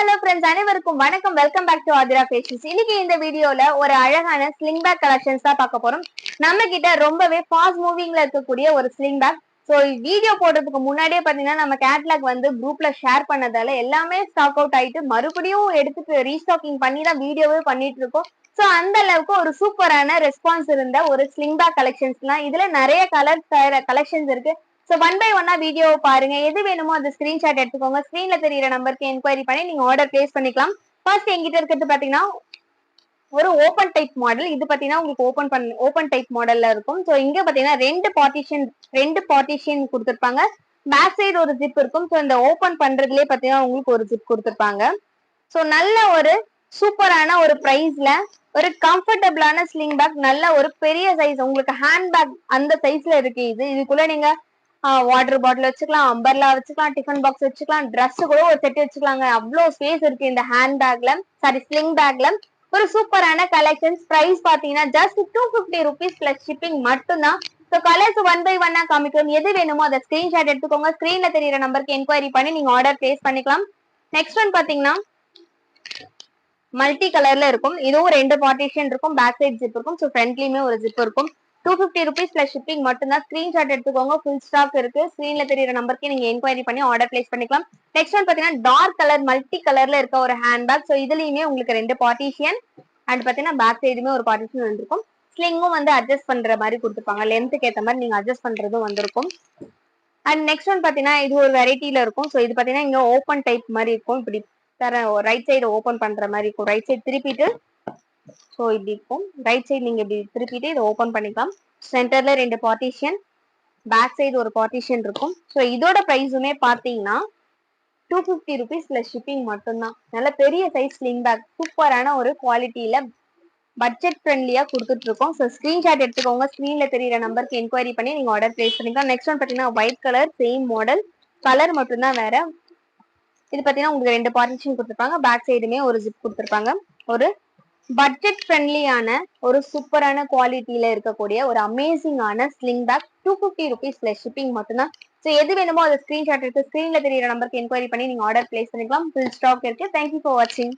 Hello friends, அனைவருக்கும் வணக்கம். Welcome back to Athira fashions. இன்னைக்கு இந்த வீடியோல ஒரு அழகான ஸ்லிங் பேக் கலெக்ஷன்ஸ் தான் பார்க்க போறோம். நம்ம கிட்ட ரொம்பவே ஃபாஸ்ட் மூவிங்ல இருக்கக்கூடிய ஒரு ஸ்லிங் பேக். ஸோ வீடியோ போடுறதுக்கு முன்னாடியே பாத்தீங்கன்னா நம்ம கேட்லாக் வந்து குரூப்ல ஷேர் பண்ணதால எல்லாமே ஸ்டாக் அவுட் ஆயிட்டு மறுபடியும் எடுத்துட்டு ரீஸ்டாக்கிங் பண்ணி தான் வீடியோவே பண்ணிட்டு இருக்கோம். ஸோ அந்த அளவுக்கு ஒரு சூப்பரான ரெஸ்பான்ஸ் இருந்த ஒரு ஸ்லிங் பேக் கலெக்ஷன்ஸ்லாம் இதுல நிறைய கலெக்ஷன்ஸ் இருக்கு. சோ ஒன் பை ஒன்னா வீடியோ பாருங்க. எது வேணுமோ அந்த ஸ்கிரீன்ஷாட் எடுத்துக்கோங்க. ஸ்கிரீன்ல தெரியுற நம்பருக்கு என்கொயரி பண்ணி நீங்க ஆர்டர் பிளேஸ் பண்ணிக்கலாம். ஃபர்ஸ்ட் எங்கிட்ட இருக்கிறது பாத்தீங்கன்னா ஒரு ஓபன் டைப் மாடல். இது பாத்தீங்கன்னா உங்களுக்கு ஓபன் டைப் மாடல்ல இருக்கும். சோ இங்க பாத்தீங்கன்னா ரெண்டு பார்ட்டிஷன் கொடுத்திருப்பாங்க. பேக் சைடு ஒரு ஜிப் இருக்கும். சோ இந்த ஓபன் பண்றதுலயே பாத்தீங்கன்னா உங்களுக்கு ஒரு ஜிப் கொடுத்திருப்பாங்க. சோ நல்ல ஒரு சூப்பரான ஒரு பிரைஸ்ல ஒரு கம்ஃபர்டபிளான ஸ்லிங் பேக், நல்ல ஒரு பெரிய சைஸ், உங்களுக்கு ஹேண்ட் பேக் அந்த சைஸ்ல இருக்கு. இதுக்குள்ள நீங்க வாட்டர் பாட்டில் வச்சுக்கலாம், அம்பர்லா வச்சுக்கலாம், டிஃபன் பாக்ஸ் வச்சுக்கலாம், ட்ரெஸ் கூட ஒரு செட் வச்சுக்கலாங்க. அவ்வளவு ஸ்பேஸ் இருக்கு இந்த ஹேண்ட் பேக்ல, சாரி ஸ்லிங் பேக்ல. ஒரு சூப்பரான கலெக்ஷன்ஸ். பிரைஸ் பாத்தீங்கன்னா ஜஸ்ட் 250 rupees பிளஸ் ஷிப்பிங் மட்டும்தான். ஸோ கலர்ஸ் ஒன் பை ஒன்னா காமிக்கும். எது வேணுமோ அதை ஸ்கிரீன்ஷாட் எடுத்துக்கோங்க. ஸ்கிரீன்ல தெரியுற நம்பருக்கு என்கொயரி பண்ணி நீங்க ஆர்டர் பிளேஸ் பண்ணிக்கலாம். நெக்ஸ்ட் ஒன் பாத்தீங்கன்னா மல்டி கலர்ல இருக்கும். இதுவும் ரெண்டு பார்ட்டிஷன் இருக்கும். பேக் சைட் ஜிப் இருக்கும். ஸோ ஃப்ரண்ட்லயுமே ஒரு ஜிப் இருக்கும். 250 rupees பிளஸ் ஷிப்பிங் மட்டும்தான். ஸ்கிரீன்ஷாட் எடுத்துக்கோங்க. ஃபுல் ஸ்டாக் இருக்கு. ஸ்கிரீன்ல தெரியுற நம்பருக்கு நீங்க என்கொயரி பண்ணி ஆர்டர் பிளேஸ் பண்ணிக்கலாம். நெக்ஸ்ட் ஒன் பாத்தீங்கன்னா டார்க் கலர் மல்டி கலர்ல இருக்க ஒரு ஹேண்ட் பேக். ஸோ இதுலயுமே உங்களுக்கு ரெண்டு பார்ட்டிஷன் அண்ட் பாத்தீங்கன்னா பேக் சைடுமே ஒரு பார்ட்டிஷன் வந்திருக்கும். ஸ்லிங்கும் வந்து அட்ஜஸ்ட் பண்ற மாதிரி கொடுத்துருப்பாங்க. லென்த்துக்கு ஏற்ற மாதிரி நீங்க அட்ஜஸ்ட் பண்றதும் வந்திருக்கும். அண்ட் நெக்ஸ்ட் ஒன் பாத்தீங்கன்னா இது ஒரு வெரைட்டில இருக்கும். ஸோ இது பாத்தீங்கன்னா இங்க ஓப்பன் டைப் மாதிரி இருக்கும். இப்படி ரைட் சைடு ஓபன் பண்ற மாதிரி இருக்கும். ரைட் சைடு திருப்பிட்டு ஸோ இப்படி இருக்கும். ரைட் சைடு நீங்க இப்படி திருப்பிட்டு இதை ஓபன் பண்ணிக்கலாம். சென்டர்ல ரெண்டு பார்ட்டிஷன், பேக் சைடு ஒரு பார்ட்டிஷன் இருக்கும். ஸோ இதோட பிரைஸுமே பாத்தீங்கன்னா 250 rupees பிளஸ் ஷிப்பிங் மட்டும்தான். நல்ல பெரிய சைஸ் ஸ்லிங் பேக், சூப்பரான ஒரு குவாலிட்டியில பட்ஜெட் ஃப்ரெண்ட்லியா கொடுத்துட்டு இருக்கோம். ஸோ ஸ்கிரீன்ஷாட் எடுத்துக்கோங்க. ஸ்கிரீன்ல தெரியுற நம்பருக்கு என்கொயரி பண்ணி நீங்க ஆர்டர் பிளேஸ் பண்ணிக்கலாம். நெக்ஸ்ட் ஒன் பாத்தீங்கன்னா white colour, same model, colour மட்டும்தான் வேற. இது பாத்தீங்கன்னா உங்களுக்கு ரெண்டு பார்ட்டிஷன் கொடுத்துருப்பாங்க. பேக் சைடுமே ஒரு ஜிப் கொடுத்துருப்பாங்க. ஒரு பட்ஜெட் ஃப்ரெண்ட்லியான ஒரு சூப்பரான குவாலிட்டியில இருக்கக்கூடிய ஒரு அமேசிங்கான sling bag. 250 rupees plus shipping மட்டும்தான். ஸோ எது வேணுமோ அதை ஸ்கிரீன்ஷாட் எடுத்து ஸ்கிரீன்ல தெரியுற நம்பருக்கு என்கொயரி பண்ணி நீங்க ஆர்டர் பிளேஸ் பண்ணிக்கலாம். ஃபுல் ஸ்டாக் இருக்கு. தேங்க்யூ ஃபார் வாட்சிங்.